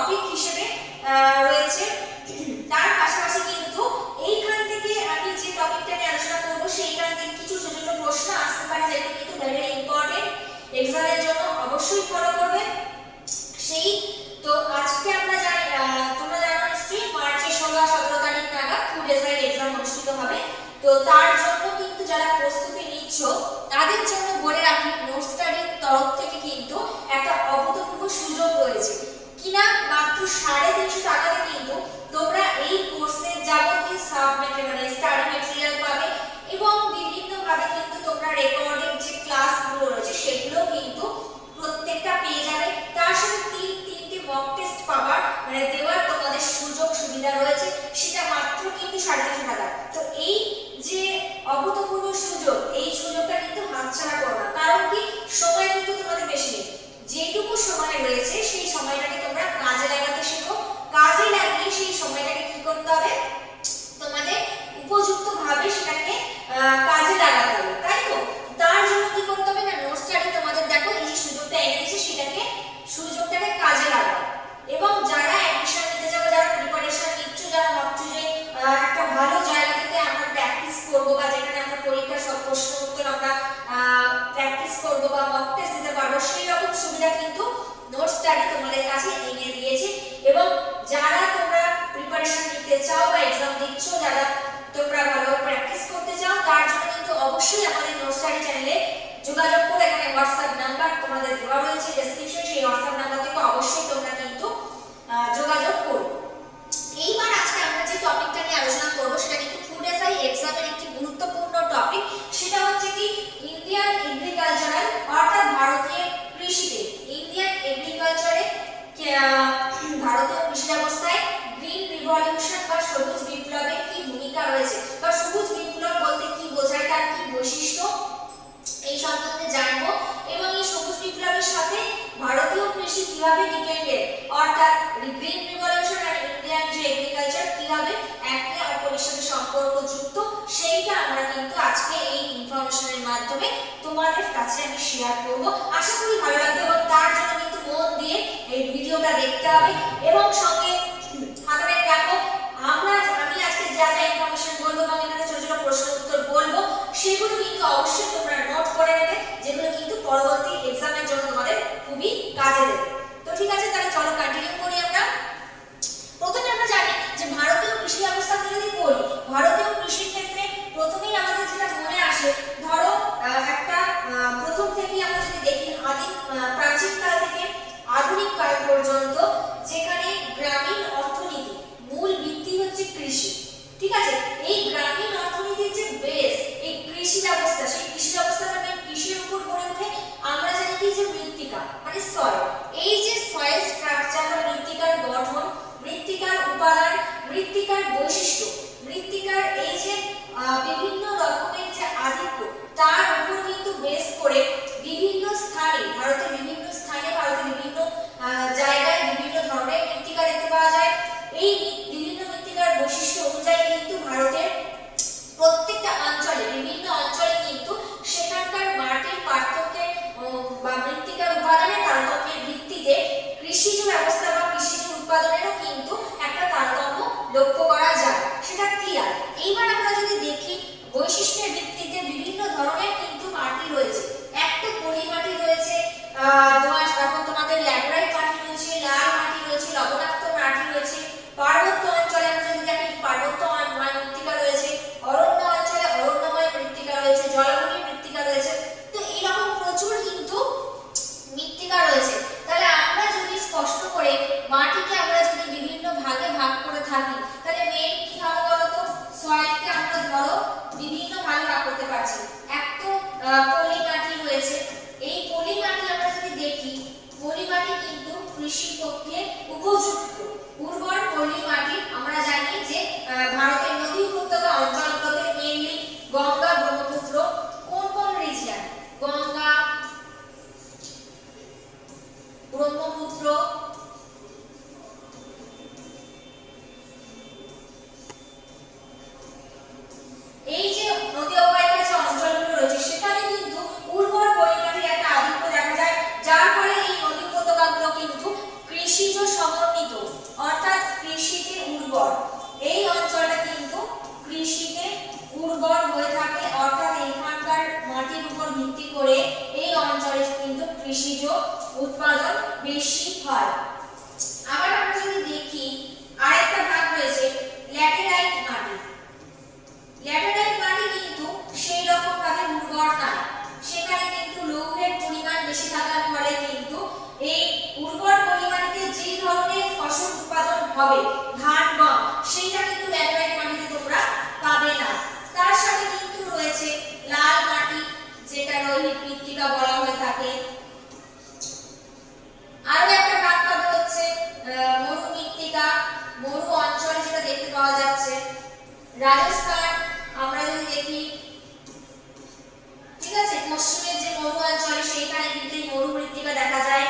Topic হিসেবে রয়েছে। তার পাশাপাশি কিন্তু এইখান থেকে আমি যে টপিকটা নিয়ে আলোচনা করব সেইখান থেকে কিছু ছোট ছোট প্রশ্ন আসতে পারে, যেগুলো কিন্তু ভেরি ইম্পর্টেন্ট, এক্সামের জন্য অবশ্যই ফলো করবে। সেই তো আজকে আমরা জানি, তোমরা জানো নিশ্চয়ই মার্চের 16-17 তারিখ নাগাদ ফুড এসআই এক্সাম অনুষ্ঠিত হবে। তো তার জন্য কিন্তু যারা প্রস্তুতি নিচ্ছ তাদের জন্য বলে রাখি, নোট স্টাডির তরফ থেকে কিন্তু একটা অভূতপূর্ব সুযোগ রয়েছে। কিনা মাত্র 350 টাকাতে কিন্তু তোমরা এই কোর্সের যাবতীয় মানে স্টাডি ম্যাটেরিয়াল পাবে, এবং বিভিন্ন ভাবে কিন্তু তোমরা রেকর্ডেড যে ক্লাসগুলো রয়েছে সেগুলো কিন্তু প্রত্যেকটা পেয়ে যাবে। তার সাথে তিনটি মক টেস্ট পাবার মানে দেওয়ার তোমাদের সুযোগ সুবিধা রয়েছে, সেটা মাত্র কিন্তু 350 টাকা। তো এই যে অভূতপূর্ব সুযোগ, এই সুযোগটা কিন্তু হাতছাড়া করো না। কারণ কি, সময় কিন্তু তোমাদের বেশি নেই। যেটুকু সময় রয়েছে সেই সময়টাকে তোমরা কাজে লাগাতে শেখো। কাজে লাগিয়ে সেই সময়টাকে কি করতে হবে, তোমাদের উপযুক্ত ভাবে সেটাকে কাজে লাগাতে হবে, তাই তো? তার জন্য কি করতে হবে না, নোট স্টাডি তোমাদের দেখো এই সুযোগটা এনে দিয়েছে, সেটাকে সুযোগটাকে কাজে লাগাও। এবং যারা অ্যাডমিশন নিতে যাবে, যারা প্রিপারেশন নিচ্ছ, যারা ভাবছো যে একটা ভালো জায়গা থেকে আমরা প্র্যাকটিস করবো, বা যেখানে আমরা পরীক্ষার সব প্রশ্ন উত্তর আমরা প্র্যাকটিস করবো বা মক টেস্ট দিতে পারবো, সেই রকম সুবিধা কিন্তু নোট স্টাডি তোমাদের কাছে এনে দিয়েছে। এবং যারা তোমরা প্রিপারেশন নিতে চাও বা এক্সাম দিচ্ছ, যারা তোমরা ভালো প্র্যাকটিস করতে চাও, তার জন্য কিন্তু অবশ্যই আমাদের নোট স্টাডি চ্যানেলে যোগাযোগ করে, এখানে হোয়াটসঅ্যাপ নাম্বার তোমাদের দেওয়া রয়েছে ডেসক্রিপশন, সেই হোয়াটসঅ্যাপ নাম্বার থেকে অবশ্যই তোমরা কিন্তু যোগাযোগ করো। এইবার আজকে আমরা যে টপিকটা নিয়ে আলোচনা করব সেটা কিন্তু ফুড এসআই এক্সামের একটি গুরুত্বপূর্ণ টপিক। সেটা হচ্ছে কি, ইন্ডিয়ান এগ্রিকালচারাল, অর্থাৎ ভারতীয় কৃষিতে, ইন্ডিয়ান এগ্রিকালচারে ভারতীয় কৃষি ব্যবস্থায় গ্রিন রিভলিউশন বা সবুজ বিপ্লবের কি ভূমিকা রয়েছে, বা সবুজ বিপ্লব বলতে কি বোঝায়, তার কি বৈশিষ্ট্য, এই সম্বন্ধে জানবো। এবং এই সবুজ বিপ্লবের সাথে ভারতীয় কৃষি কিভাবে ডিপেন্ডেন্ট, অর্থাৎ গ্রিন রিভলিউশন আর ইন্ডিয়ান যে এগ্রিকালচার কিভাবে একে অপরের সাথে সম্পর্কযুক্ত, সেইটা আমরা কিন্তু আজকে এই ইনফরমেশনের মাধ্যমে তোমাদের কাছে আমি শেয়ার করব। আশা করি ভালো লাগবে, এবং তার জন্য কিন্তু মন দিয়ে এই ভিডিওটা দেখতে হবে। এবং সঙ্গে হাতে রাখো, আমি আজকে যা যা ইনফরমেশন বলবো এবং এখানে ছোট ছোট প্রশ্ন উত্তর বলবো, সেগুলো কিন্তু অবশ্যই তোমরা নোট করে নেবে, যেগুলো কিন্তু পরবর্তী এক্সামের জন্য তোমাদের খুবই কাজে দেবে। তো ঠিক আছে, তাহলে চলো কন্টিনিউ করি আমরা। প্রথমে আমরা জানি যে ভারতীয় কৃষি ব্যবস্থা যদি পড়ি, ভারতীয় কৃষির ক্ষেত্রে প্রথমেই আমাদের যেটা মনে আসে, ধরো একটা প্রথম থেকেই আমরা যদি দেখি আদিম প্রাচীনকাল থেকে আধুনিক কাল পর্যন্ত, যেখানে গ্রামীণ অর্থনীতি মূল ভিত্তি হচ্ছে কৃষি। ঠিক আছে, এই গ্রামীণ অর্থনীতির যে বেস, এই কৃষি ব্যবস্থা, সেই কৃষি ব্যবস্থা মানে কৃষির উপর গড়ে ওঠে। আমরা জানি কি যে মৃত্তিকা মানে সয়েল, এই যে সয়েল স্ট্রাকচার বা মৃত্তিকার গঠন, মৃত্তিকার উপাদান, মৃত্তিকার বৈশিষ্ট্য, মৃত্তিকার এই যে বিভিন্ন রকমের যে আধিক্য, তার উপর কিন্তু বেস করে বিভিন্ন স্থানে, ভারতের বিভিন্ন স্থানে, ভারতের বিভিন্ন জায়গায় বিভিন্ন ধরনের মৃত্তিকা দেখতে পাওয়া যায়। এই বিভিন্ন মৃত্তিকার বৈশিষ্ট্য অনুযায়ী কিন্তু ভারতের প্রত্যেকটা অঞ্চলে, বিভিন্ন অঞ্চলে কিন্তু সেখানকার মাটির পার্থক্যে বা মৃত্তিকার উপাদানের তারতম্যের ভিত্তিতে কৃষিজ ব্যবস্থা বা কৃষিজ উৎপাদনেরও কিন্তু একটা তারতম্য লক্ষ্য করা যায়, সেটা ক্লিয়ার। এইবার আমরা যদি দেখি বৈশিষ্ট্যের ভিত্তিতে বিভিন্ন ধরনের কিন্তু মাটি রয়েছে। এক তো পলি মাটি রয়েছে, তারপর তোমাদের ল্যাটেরাইট মাটি রয়েছে, লাল মাটি রয়েছে, লবণাক্ত মাটি রয়েছে। পার্বত্য অঞ্চলে আমরা যদি দেখি পার্বত্যময় মৃত্তিকা রয়েছে, অরণ্য অঞ্চলে অরণ্যময় মৃত্তিকা রয়েছে, জলভূমি মৃত্তিকা রয়েছে। তো এইরকম প্রচুর কিন্তু মৃত্তিকা রয়েছে। তাহলে আমরা যদি স্পষ্ট করে মাটিকে আমরা যদি বিভিন্ন ভাগে ভাগ করে থাকি, তাহলে মেন কি হবে বলতো, সয়েলকে আমরা ধরো বিভিন্ন ভাগে ভাগ করতে পারছি। এক তো পলি মাটি রয়েছে, এই পলি মাটি আমরা যদি দেখি, পলি মাটি কিন্তু কৃষির পক্ষে উপযুক্ত উর্বর পলি মাটি। আমরা জানি যে ভারতের নদী উপত্যকা অঞ্চলগুলোতে মেইনলি গঙ্গা, ব্রহ্মপুত্র, কোন কোন রিজিয়ন, গঙ্গা, ব্রহ্মপুত্র, এই যে নদী অববাহিকার যে অঞ্চলগুলো রয়েছে, সেখানে কিন্তু উর্বর পলিমাটির একটা আধিক্য দেখা যায়, যার ফলে এই নদী উপত্যকাগুলো কিন্তু কৃষিজ সমন্বিত উর্বর। এই অঞ্চলটা কিন্তু কৃষিতে উর্বর হয়ে থাকে, অর্থাৎ এখানকার মাটির উপর ভিত্তি করে এই অঞ্চলে কিন্তু কৃষিজ উৎপাদন বেশি হয়। আবার আমরা যদি দেখি আরেকটা ভাগ রয়েছে ল্যাটেরাইট মাটি। ল্যাটেরাইট মাটি কিন্তু সেই রকম ভাবে উর্বর নয়, সেখানে কিন্তু লৌহের পরিমাণ বেশি থাকার ফলে কিন্তু এই উর্বর পরিমাণে যে ধরনের ফসল উৎপাদন হবে ধান গম সেইটা কিন্তু ল্যাটেরাইট মাটিতে তোমরা পাবে না। তার সাথে কিন্তু রয়েছে লাল মাটি, যেটা রোহিত মৃত্তিকা বলা হয়ে থাকে। আরো একটা ভাগ পাবে হচ্ছে মরু মৃত্তিকা, মরু অঞ্চলে যেটা দেখতে পাওয়া যাচ্ছে রাজস্থান। আমরা যদি দেখি, ঠিক আছে, পশ্চিমের যে মরু অঞ্চলে সেইখানে কিন্তু এই মরু মৃত্তিকা দেখা যায়।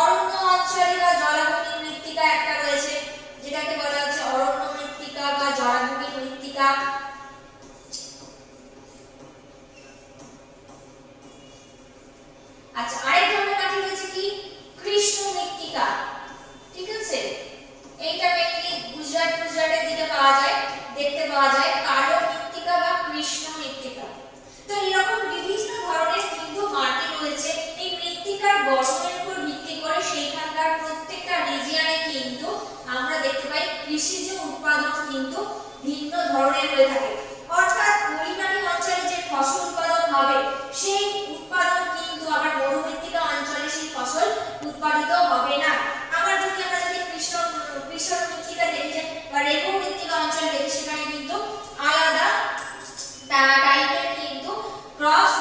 অরণ্য অঞ্চলে বা জলাভূমি মৃত্তিকা একটা রয়েছে, যেটাকে বলা হচ্ছে অরণ্য মৃত্তিকা বা জলাভূমি মৃত্তিকা। আচ্ছা, আরেক ধরনের মাটি রয়েছে কি কৃষ্ণ মৃত্তিকা। ঠিক আছে, এইটা মেইনলি গুজরাটের দিকে পাওয়া যায়, দেখতে পাওয়া যায় কালো মৃত্তিকা বা কৃষ্ণ মৃত্তিকা। তো এরকম বিভিন্ন ধরনের কিন্তু মাটি রয়েছে। এই মৃত্তিকার গঠনের উপর ভিত্তি করে সেইখানকার প্রত্যেকটা রিজিয়নে কিন্তু আমরা দেখতে পাই কৃষিজ উৎপাদন কিন্তু ভিন্ন ধরনের হয়ে থাকে। অর্থাৎ পরিমাণী অঞ্চলে যে ফসল উৎপাদন হবে সেই উৎপাদন কিন্তু আবার মরুমৃত্তিকা অঞ্চলে সেই ফসল উৎপাদিত হবে না। আবার যদি আমরা কৃষ্ণ মৃত্তিকা দেখি বা রেগু মৃত্তিকা অঞ্চল দেখি, সেখানে কিন্তু আলাদা টাইপের কিন্তু ক্রস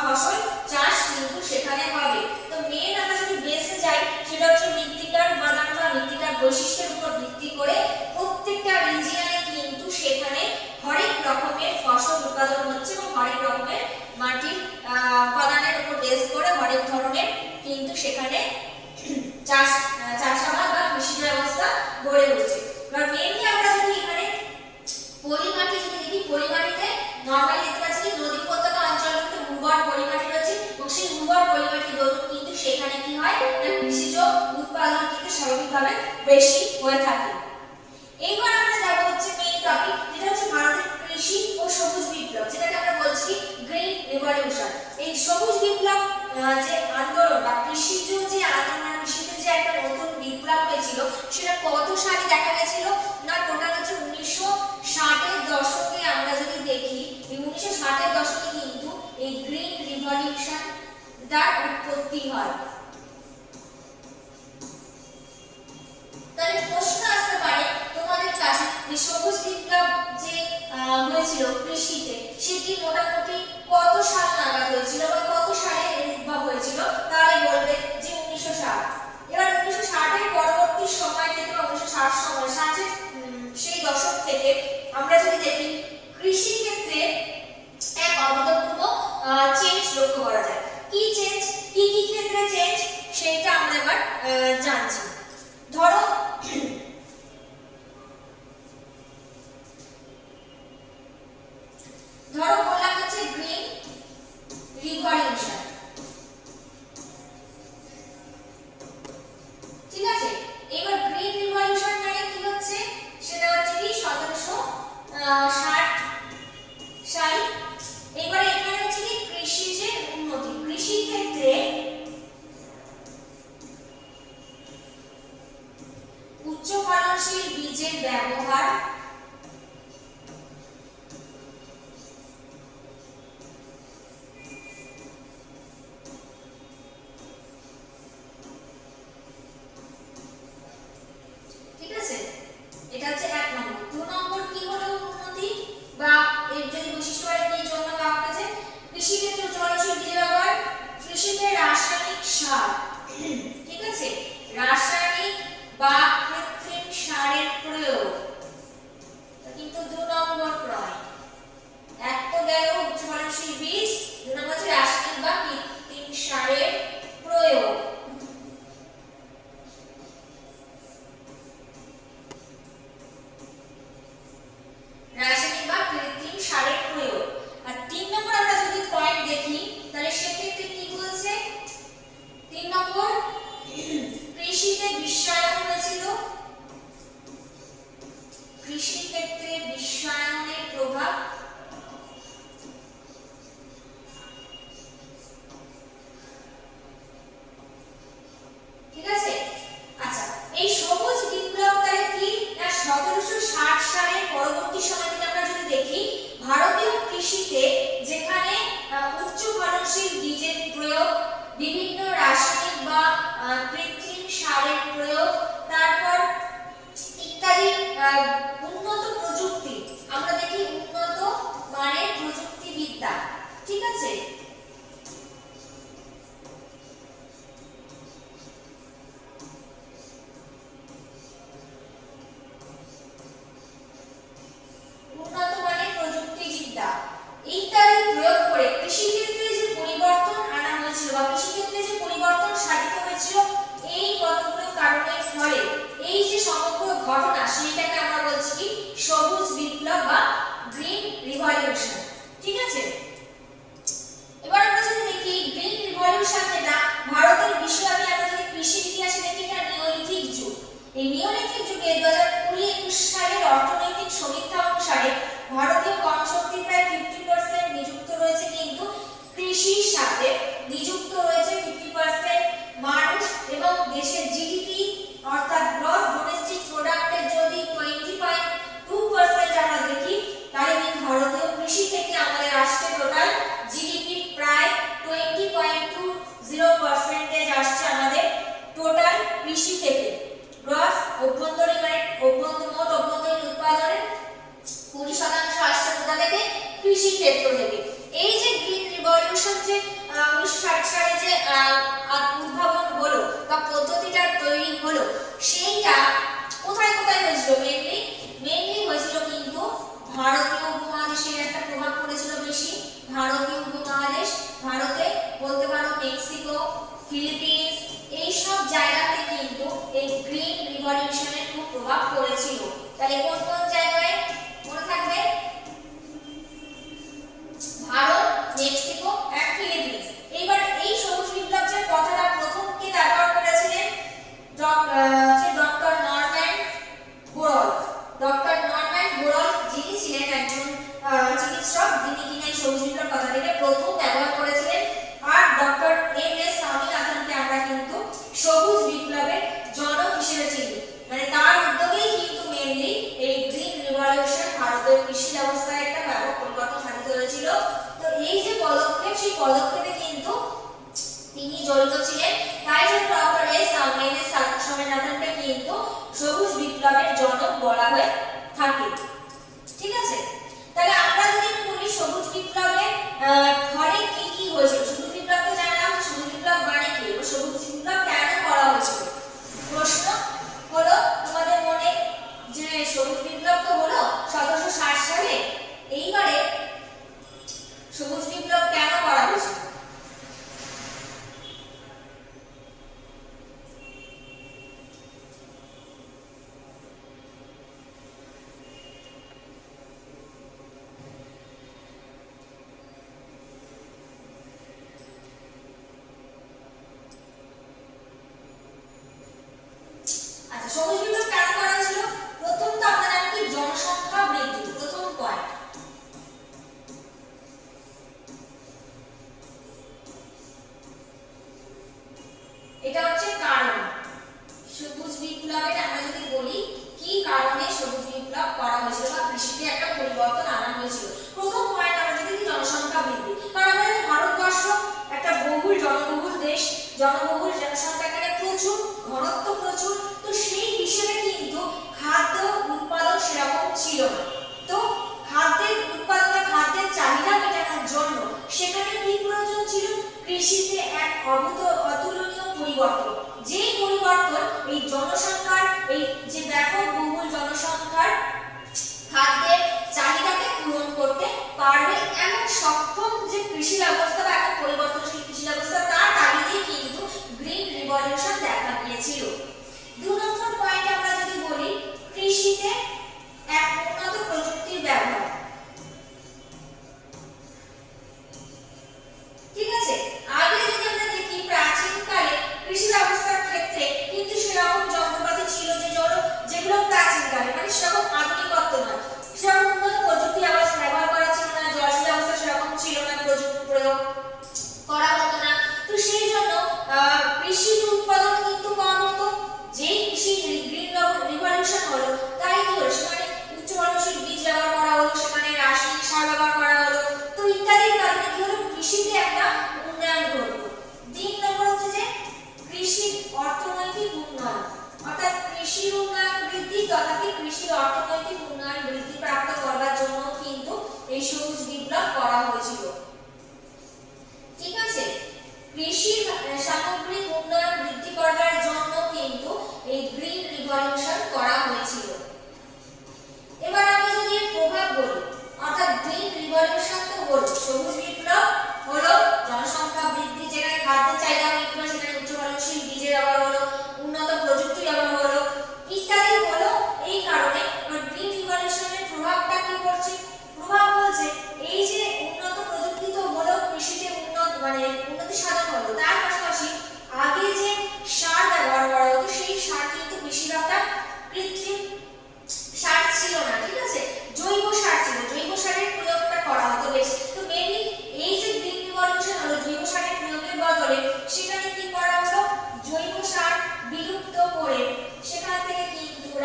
ফসল চাষ কিন্তু সেখানে হবে। তো মেন আমরা যদি বেসে যাই, সেটা হচ্ছে মৃত্তিকার উপাদান বা মৃত্তিকার বৈশিষ্ট্যের উপর ভিত্তি করে প্রত্যেকটা রিজিয়নে কিন্তু সেখানে হরেক রকমের ফসল উৎপাদন হচ্ছে এবং হরেক রকমের মাটির উপাদানের উপর বেস করে হরেক ধরনের কিন্তু সেখানে চাষাবাদ বা কৃষি ব্যবস্থা গড়ে উঠছে। আর মেইনলি আমরা যদি এখানে পলিমাটি যদি দেখি, পলিমাটিতে নরমালি দেখতে পাচ্ছি নদী উপত্যকা অঞ্চলগুলোতে উর্বর পলিমাটি রয়েছে এবং সেই উর্বর পলিমাটি দরুন কিন্তু সেখানে কি হয় না কৃষিজ উৎপাদন কিন্তু স্বাভাবিকভাবে বেশি হয়ে থাকে। এইবার আমরা যাব হচ্ছে মেইন টপিক, যেটা হচ্ছে ভারতের কৃষি ও সবুজ বিপ্লব, যেটাকে আমরা বলছি গ্রিন রিভলিউশন। এই সবুজ বিপ্লব যে আন্দোলন বা কৃষিজ যে আন্দোলন, কৃষিতে যে একটা নতুন বিপ্লব হয়েছিল, সেটা কত সালে দেখা গেছিল না টোটাল হচ্ছে 1960-এর দশকে। আমরা যদি দেখি এই 1960-এর দশকে কিন্তু এই গ্রিন রিভলিউশন তার উৎপত্তি হয়। তাহলে প্রশ্ন আসতে পারে তোমাদের কাছে যে সবুজ বিপ্লব যে হয়েছিল কৃষিতে, সেটি মোটামুটি কত সাল নাগাদ হয়েছিল বা কত সালে এর উদ্ভব হয়েছিল? তাহলে বলবে যে 1960। এবার 1960-এর পরবর্তী সময় থেকে 1960 সেই দশক থেকে আমরা যদি দেখি কৃষি ক্ষেত্রে এক অভূতপূর্ব চেঞ্জ লক্ষ্য করা যায়। কি চেঞ্জ, কি কি ক্ষেত্রে চেঞ্জ, সেইটা আমরা এবার জানছি। ধরো বললাম হচ্ছে গ্রিন রিভলিউশন, ঠিক আছে। এবার গ্রিন রিভলিউশন মানে কি হচ্ছে, সেটা হচ্ছে কি 1760 সাল। এবারে এখানে হচ্ছে কি কৃষি যে উন্নতি, কৃষি ক্ষেত্রে উচ্চ ফলনশীল বীজের ব্যবহার, ঠিক আছে, এটা হচ্ছে 1 নম্বর। 2 নম্বর কি হলো উন্নতি বা এর যদি বৈশিষ্ট্য হয় কি জন্য পাওয়া গেছে, কৃষি ক্ষেত্রে উচ্চ ফলনশীল বীজের ব্যবহার, কৃষিতে রাসায়নিক সার, ঠিক আছে, রাসায়নিক বা কৃত্রিম সারের প্রয়োগ কিন্তু 2 নম্বর পয়েন্ট। এক তো গেল উচ্চ ফলনশীল বীজ, 2 নম্বর হচ্ছে রাসায়নিক বা কৃত্রিম সারের প্রয়োগ। রাসায়নিক বা কৃত্রিম সারের প্রয়োগ। আর 3 নম্বর আমরা যদি পয়েন্ট দেখি, তাহলে সেক্ষেত্রে কি বলছে, 3 নম্বর কৃষিতে বিশ্বায়ন হয়েছিল, এই নিওলিথিক যুগে 2020-21 সালের অর্থনৈতিক সমীক্ষা অনুসারে ভারতীয় কর্মশক্তির প্রায় 50% নিযুক্ত রয়েছে কিন্তু কৃষির সাথে, নিযুক্ত রয়েছে 50% মানুষ, এবং দেশের জিডিপি অর্থাৎ গ্রস ডোমেস্টিক প্রোডাক্টের যদি 20.2% আমরা দেখি, তাহলে কিন্তু ভারতীয় কৃষি থেকে আমাদের রাষ্ট্রের টোটাল জিডিপি প্রায় 20.20% আসছে আমাদের টোটাল কৃষি থেকে। গ্রস অভ্যন্তরীণ মোট অভ্যন্তরীণ উৎপাদনের 20% আসছে কোথা থেকে? কৃষি ক্ষেত্র থেকে। এই যে গ্রিন রিভলিউশন যে 1960 সালে যে উদ্ভাবন হলো বা পদ্ধতিটা তৈরি হলো, সেইটা কোথায় কোথায় হয়েছিল? মেইনলি হয়েছিল কিন্তু ভারতীয় উপমহাদেশের একটা প্রভাব পড়েছিল বেশি। ভারতীয় উপমহাদেশ, ভারতে বলতে পারো মেক্সিকো, ফিলিপিন্স, এই সব জায়গাতে কিন্তু এই গ্রিন রিভলিউশনের খুব প্রভাব পড়েছিল। তাহলে কোন কোন জায়গায় মনে থাকবে? ভারত, মেক্সিকো আর ফিলিপিন্স। এবার এই সবুজ বিপ্লব যে কথাটা প্রথম কে ব্যবহার করেছিলেন? Doctor Norman Borlaug. Doctor Norman Borlaug যিনি ছিলেন একজন চিকিৎসক, যিনি কিনা এই সবুজ বিপ্লব কথাটাকে প্রথম ব্যবহার করেছিলেন। আর ডক্টর এম.এস. স্বামীনাথনকে আমরা কিন্তু সবুজ বিপ্লবের জনক হিসেবে চিনি। মানে তার উদ্যোগেই কিন্তু মেইনলি এই গ্রিন রিভলিউশন ভারতের কৃষি ব্যবস্থায় একটা ব্যাপক পরিবর্তন সাধিত হয়েছিল। তো এই যে পদক্ষেপ, সেই পদক্ষেপে কিন্তু তিনি জড়িত ছিলেন। তাই জন্য ডক্টর এম.এস. স্বামীনাথনকে কিন্তু সবুজ বিপ্লবের জনক বলা হয়ে থাকে। ঠিক আছে? তাহলে আমরা যদি বলি সবুজ বিপ্লবের ফলে কি কি হয়েছিল? সবুজ বিপ্লবকে জানলাম, সবুজ বিপ্লব মানে কি, সবুজ বিপ্লব কেন করা হয়েছিল? প্রশ্ন হলো তোমাদের মনে যে সবুজ বিপ্লব তো হলো 1760 সালে, এইবারে সবুজ বিপ্লব কেন করা হয়েছিল? সবুজ বিপ্লব কেন করা হয়েছিল? প্রথম তো আমরা জানি কি জনসংখ্যা বৃদ্ধি, প্রথম পয়েন্ট। এটা হচ্ছে কারণ। সবুজ বিপ্লবের আমরা যদি বলি কি কারণে সবুজ বিপ্লব করা হয়েছিল বা কৃষিতে একটা পরিবর্তন আনা হয়েছিল, প্রথম পয়েন্ট আমরা যদি জনসংখ্যা বৃদ্ধি। কারণ আমাদের ভারতবর্ষ একটা বহুল জনবহুল দেশ, জনবহুল জনসংখ্যা এখানে প্রচুর, ঘনত্ব প্রচুর। তো সেই হিসেবে কিন্তু খাদ্য উৎপাদন সেরকম ছিল না। তো খাদ্যের উৎপাদন, খাদ্যের চাহিদা মেটানোর জন্য সেখানে কি প্রয়োজন ছিল? কৃষিতে এক অতুলনীয় পরিবর্তন। যে পরিবর্তন এই জনসংখ্যার, এই যে ব্যাপক বহুল জনসংখ্যার খাদ্যের চাহিদাকে পূরণ করতে পারবে এমন সক্ষম যে কৃষি ব্যবস্থা বা এখন পরিবর্তনশীল কৃষি ব্যবস্থা, তার তাগিদেই কিন্তু গ্রিন রিভলিউশন দেখা গিয়েছিল। 2 নম্বর পয়েন্ট আমরা যদি বলি কৃষিতে এক উন্নত প্রযুক্তির ব্যবহার। ঠিক আছে? আগে যদি আমরা দেখি প্রাচীনকালে কৃষি ব্যবস্থার ক্ষেত্রে কিন্তু সেরকম যন্ত্রপাতি ছিল যেগুলো প্রাচীনকালে মানে সেরকম আধুনিকত্ব নয়, সেরকম উন্নত প্রযুক্তি ব্যবহার করা ছিল না, জলসেচ ব্যবস্থা সেরকম ছিল না, প্রযুক্তি প্রয়োগ করা হতো না। তো সেই জন্য কৃষির উৎপাদন কিন্তু কম হতো। যেই কৃষি গ্রিন রিভলিউশন হলো, তাই কি হলো? সেখানে উচ্চ ফলনশীল বীজ ব্যবহার করা হলো, সেখানে রাসায়নিক সার ব্যবহার করা হলো। তো ইত্যাদির কারণে কি হলো? কৃষিতে একটা উন্নয়ন ঘটলো। 3 নম্বর হচ্ছে যে কৃষির অর্থনৈতিক উন্নয়ন, অর্থাৎ কৃষির উন্নয়ন বৃদ্ধি তথা কৃষির অর্থনৈতিক উন্নয়ন বৃদ্ধি প্রাপ্ত করার জন্য কিন্তু এই সবুজ বিপ্লব করা হয়েছিল। ঠিক আছে? কৃষির সামগ্রিক উন্নয়ন বৃদ্ধি করার জন্য কিন্তু এই গ্রিন রিভলিউশন করা হয়েছিল। এবার আমি যদি এর প্রভাব বলি, অর্থাৎ গ্রিন রিভলিউশন তো হলো, সবুজ বিপ্লব হলো, জনসংখ্যা বৃদ্ধি, যেখানে খাদ্যের চাহিদা মিটলো, সেখানে উচ্চ ফলনশীল বীজের ব্যবহার হলো, উন্নত প্রযুক্তি ব্যবহার হলো, ইত্যাদি হলো। এই কারণে গ্রিন রিভলিউশনের প্রভাবটা কি পড়ছে? প্রভাব বলছে এই যে উন্নত প্রযুক্তি তো হলো, কৃষিতে উন্নতি সাধন হলো, তার পাশাপাশি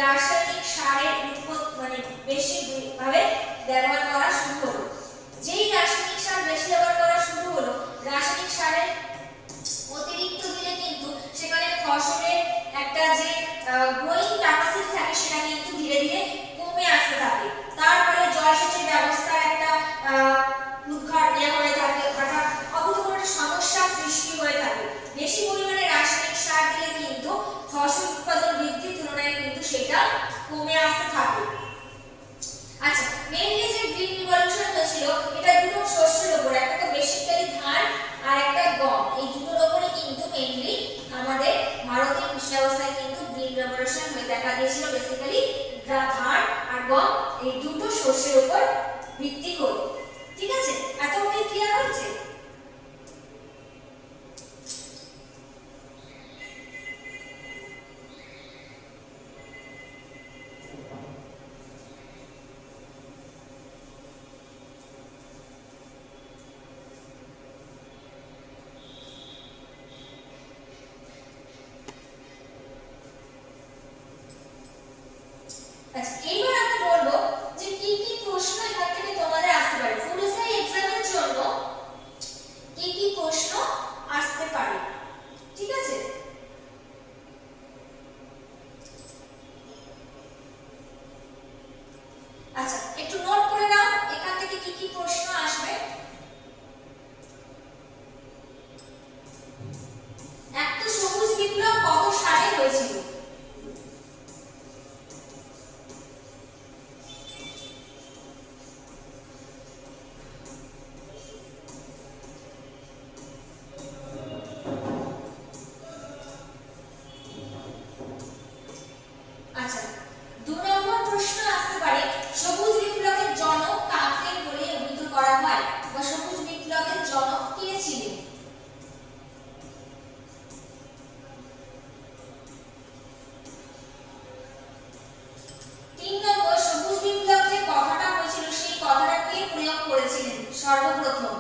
রাসায়নিক সারের মানে বেশি ভাবে ব্যবহার করা শুরু হলো। যেই রাসায়নিক সার বেশি ব্যবহার করা শুরু হলো, রাসায়নিক সারের অতিরিক্ত দিলে কিন্তু সেখানে ফসলের একটা যে গ্রোয়িং ক্যাপাসিটি থাকে সেটা কিন্তু ধীরে ধীরে কমে আসতে থাকে। তারপরে জলসেচের ব্যবস্থা একটা উদ্ঘাট হয়ে থাকে, অর্থাৎ অভূতপূর্ব সমস্যা সৃষ্টি হয়ে থাকে। বেশি পরিমাণে রাসায়নিক সার দিলে কিন্তু ফসল উৎপাদন বৃদ্ধির তুলনায় কিন্তু সেটা কমে আসতে থাকে। আচ্ছা, মেইনলি যে গ্রিন রিভলিউশন হয়েছিল এটা দুটো শস্যের উপর, একটা তো বেসিক্যালি ধান আর একটা গম, এই দুটোর উপরে কিন্তু মেইনলি আমাদের ভারতের কৃষি ব্যবস্থায় কিন্তু গ্রিন রিভলিউশন হয়ে দেখা দিয়েছিল। বেসিক্যালি ধান আর গম এই দুটো শস্যের উপর ভিত্তি করে। ঠিক আছে, এত কি ক্লিয়ার হচ্ছে? আচ্ছা, এইবার আমি বলবো যে কি কি প্রশ্ন এখান থেকে তোমাদের আসতে পারে, ফুড এসআই এক্সামের জন্য কি কি প্রশ্ন আসতে পারে। ঠিক আছে, আচ্ছা একটু নোট করে নাও এখান থেকে কি কি প্রশ্ন আসবে। এক তো সবুজ বিপ্লব কত সালে হয়েছিল? আচ্ছা, 2 নম্বর প্রশ্ন আসতে পারে সবুজ বিপ্লবের জনক কাকে বলে অভিহিত করা হয়, বা সবুজ বিপ্লবের জনক কে ছিলেন? সবুজ বিপ্লব যে কথাটা হয়েছিল সেই কথাটা কে প্রয়োগ করেছিলেন সর্বপ্রথম?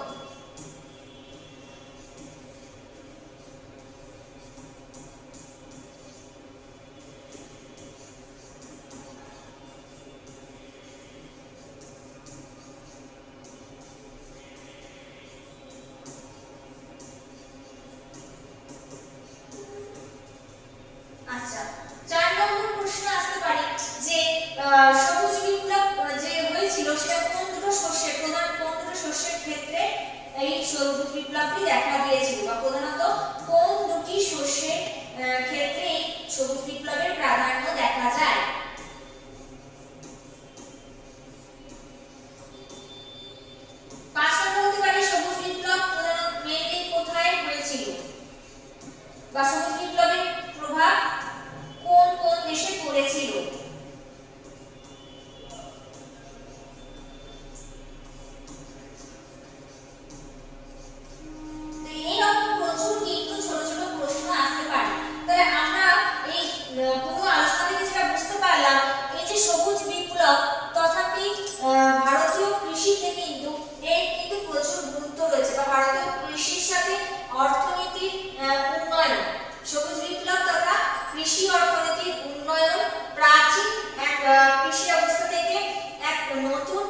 আচ্ছা, 4 নম্বর প্রশ্ন আসতে পারে যে সবুজ বিপ্লব যে হয়েছিল সেটা কোন দুটো শস্যের, প্রধান কোন দুটো শস্যের ক্ষেত্রে এই সবুজ বিপ্লবটি দেখা দিয়েছিল, বা প্রধানত কোন দুটি শস্যের ক্ষেত্রে এই সবুজ বিপ্লবের প্রাধান্য দেখা যায়? বা সবুজ বিপ্লবের প্রভাব কোন কোন দেশে পড়েছিল? এইরকম প্রচুর কিন্তু ছোট ছোট প্রশ্ন আসতে পারে। তাহলে আমরা এই পুরো আলোচনা থেকে যেটা বুঝতে পারলাম, এই যে সবুজ বিপ্লব তথাপি ভারতীয় কৃষিতে কিন্তু এর কিন্তু প্রচুর গুরুত্ব রয়েছে, বা ভারতীয় কৃষির সাথে অর্থনীতির উন্নয়ন, সবুজ বিপ্লব তথা কৃষি অর্থনীতির উন্নয়ন, প্রাচীন এক কৃষি ব্যবস্থা থেকে এক নতুন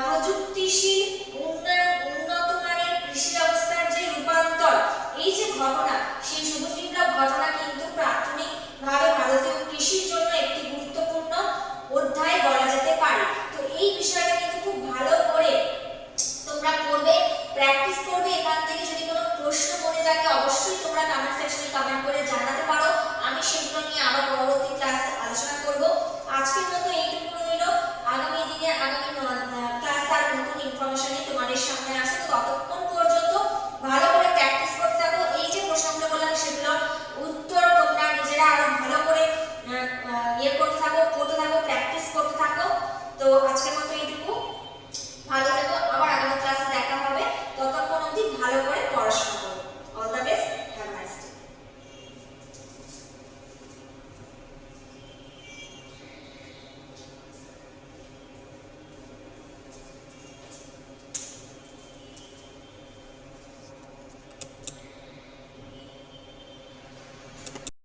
প্রযুক্তিশীল উন্নত মানের কৃষি ব্যবস্থার যে রূপান্তর, এই যে ঘটনা, সেই সবুজ বিপ্লব ঘটনা কিন্তু প্রাথমিকভাবে ভারতীয় কৃষির জন্য একটি গুরুত্বপূর্ণ অধ্যায় বলা যেতে পারে। তো এই বিষয়টা কিন্তু খুব ভালো করে তোমরা পড়বে, প্র্যাকটিস করবে। এখান থেকে যদি কোনো প্রশ্ন মনে থাকে অবশ্যই তোমরা কমেন্ট সেকশনে কমেন্ট করে জানাতে পারো, আমি সেগুলো নিয়ে আবার পরবর্তী ক্লাসে আলোচনা করব। আজকের মতো এইটুকু রইল, আগামী দিনে আগামী ক্লাসে আর নতুন ইনফরমেশন নিয়ে তোমাদের সামনে আসবো। ততক্ষণ পর্যন্ত ভালো করে প্র্যাকটিস করতে থাকো, এই যে প্রশ্নগুলো বললাম সেগুলোর উত্তর তোমরা নিজেরা আরো ভালো করে করতে থাকো, পড়তে থাকো, প্র্যাকটিস করতে থাকো। তো আজকের মতো